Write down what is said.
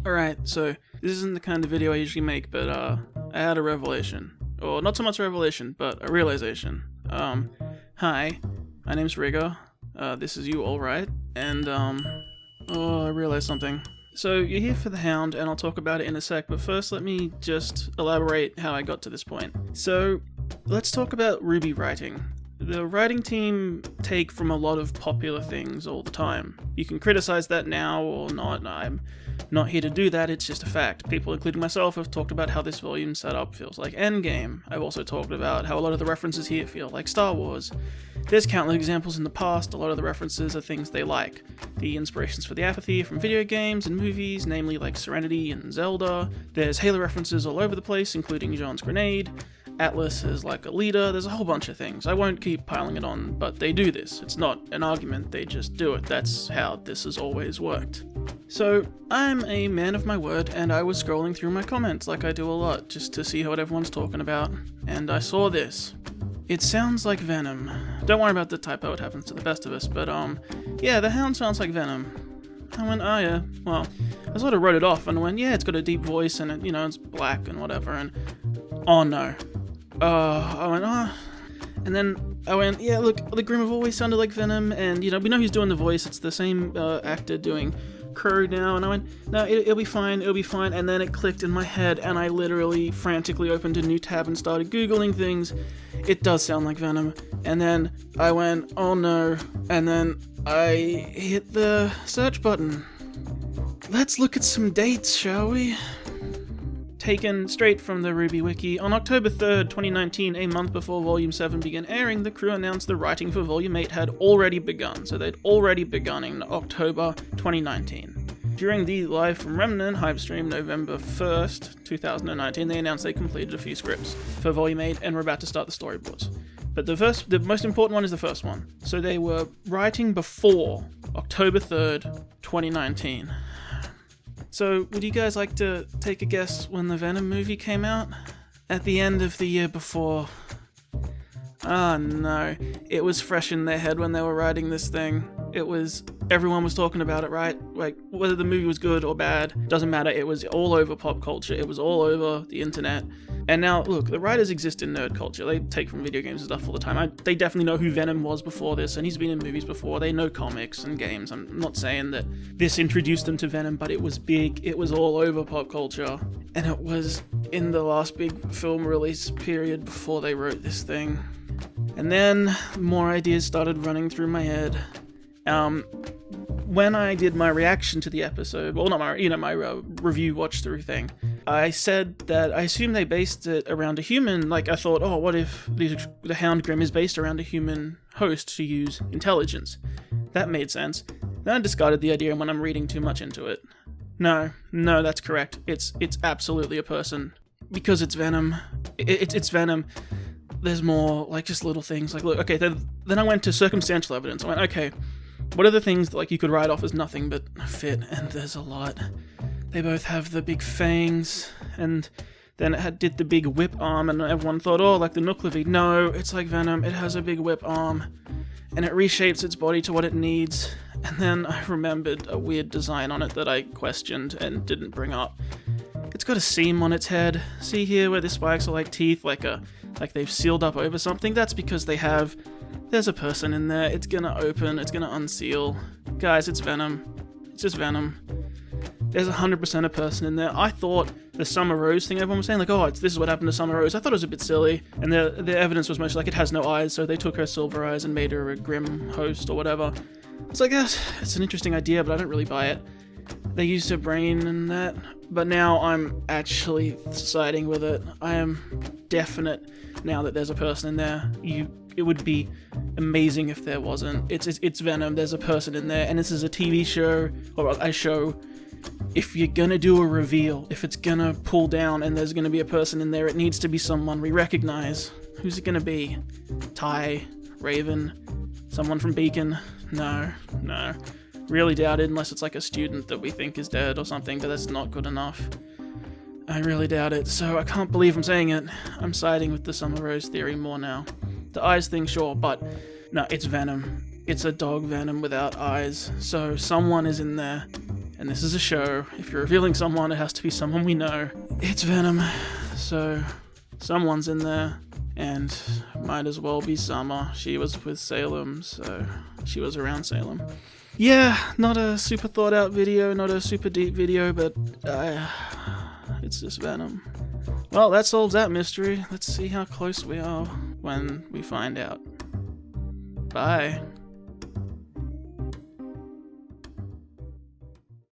Alright, so this isn't the kind of video I usually make, but I had a revelation. Or not so much a revelation, but a realization. Hi, my name's Rigger. This is you, alright. And, I realized something. So, you're here for the Hound, and I'll talk about it in a sec, but first let me just elaborate how I got to this point. So, let's talk about RWBY writing. The writing team take from a lot of popular things all the time. You can criticize that now or not, I'm not here to do that, it's just a fact. People, including myself, have talked about how this volume setup feels like Endgame. I've also talked about how a lot of the references here feel like Star Wars. There's countless examples in the past, a lot of the references are things they like. The inspirations for the apathy from video games and movies, namely like Serenity and Zelda. There's Halo references all over the place, including Jean's grenade. Atlas is like a leader, there's a whole bunch of things. I won't keep piling it on, but they do this. It's not an argument, they just do it. That's how this has always worked. So, I'm a man of my word, and I was scrolling through my comments like I do a lot, just to see what everyone's talking about, and I saw this. It sounds like Venom. Don't worry about the typo, it happens to the best of us, but yeah, the Hound sounds like Venom. I went, oh yeah, well, I sort of wrote it off and went, yeah, it's got a deep voice and it, it's black and whatever, and oh no. I went, oh. And then I went, yeah, look, the Grimm have always sounded like Venom, and, we know who's doing the voice, it's the same actor doing Crow now, and I went, no, it'll be fine, and then it clicked in my head, and I literally frantically opened a new tab and started Googling things. It does sound like Venom, and then I went, oh no, and then I hit the search button. Let's look at some dates, shall we? Taken straight from the RWBY Wiki, on October 3rd, 2019, a month before Volume 7 began airing, the crew announced the writing for Volume 8 had already begun, so they'd already begun in October 2019. During the Live from Remnant hype stream November 1st, 2019, they announced they completed a few scripts for Volume 8 and were about to start the storyboards. But the most important one is the first one. So they were writing before October 3rd, 2019. So, would you guys like to take a guess when the Venom movie came out? At the end of the year before. Oh no, it was fresh in their head when they were writing this thing. Everyone was talking about it, right? Like, whether the movie was good or bad, doesn't matter, it was all over pop culture, it was all over the internet. And now, look, the writers exist in nerd culture, they take from video games and stuff all the time. They definitely know who Venom was before this, and he's been in movies before, they know comics and games. I'm not saying that this introduced them to Venom, but it was big, it was all over pop culture. And it was in the last big film release period before they wrote this thing. And then more ideas started running through my head. When I did my reaction to the episode, well, not my review watch-through thing, I said that I assumed they based it around a human. Like, I thought, oh, what if the Hound Grimm is based around a human host to use intelligence? That made sense. Then I discarded the idea when I'm reading too much into it. No, that's correct. It's absolutely a person. Because it's Venom. It's Venom. There's more, like, just little things. Like, look, okay, then I went to circumstantial evidence. I went, okay, what are the things that, like, you could write off as nothing but fit? And there's a lot. They both have the big fangs, and then it did the big whip arm, and everyone thought, oh, like the Nuclevi. No, it's like Venom. It has a big whip arm, and it reshapes its body to what it needs. And then I remembered a weird design on it that I questioned and didn't bring up. It's got a seam on its head. See here where the spikes are like teeth, like they've sealed up over something? That's because there's a person in there. It's gonna open, it's gonna unseal. Guys, it's Venom. It's just Venom. There's 100% a person in there. I thought the Summer Rose thing everyone was saying, like, oh, this is what happened to Summer Rose. I thought it was a bit silly. And the evidence was mostly like, it has no eyes, so they took her silver eyes and made her a Grimm host or whatever. It's like, it's an interesting idea, but I don't really buy it. They used her brain and that, but now I'm actually siding with it. I am definite now that there's a person in there. It would be amazing if there wasn't. It's Venom, there's a person in there, and this is a TV show, or a show. If you're gonna do a reveal, if it's gonna pull down and there's gonna be a person in there, it needs to be someone we recognize. Who's it gonna be? Ty? Raven? Someone from Beacon? No. Really doubt it, unless it's like a student that we think is dead or something, but that's not good enough. I really doubt it, so I can't believe I'm saying it. I'm siding with the Summer Rose theory more now. The eyes thing, sure, but no, it's Venom. It's a dog Venom without eyes, so someone is in there, and this is a show. If you're revealing someone, it has to be someone we know. It's Venom, so someone's in there, and might as well be Summer. She was with Salem, so she was around Salem. Yeah, not a super thought out video, not a super deep video, but it's just Venom. Well, that solves that mystery. Let's see how close we are when we find out. Bye.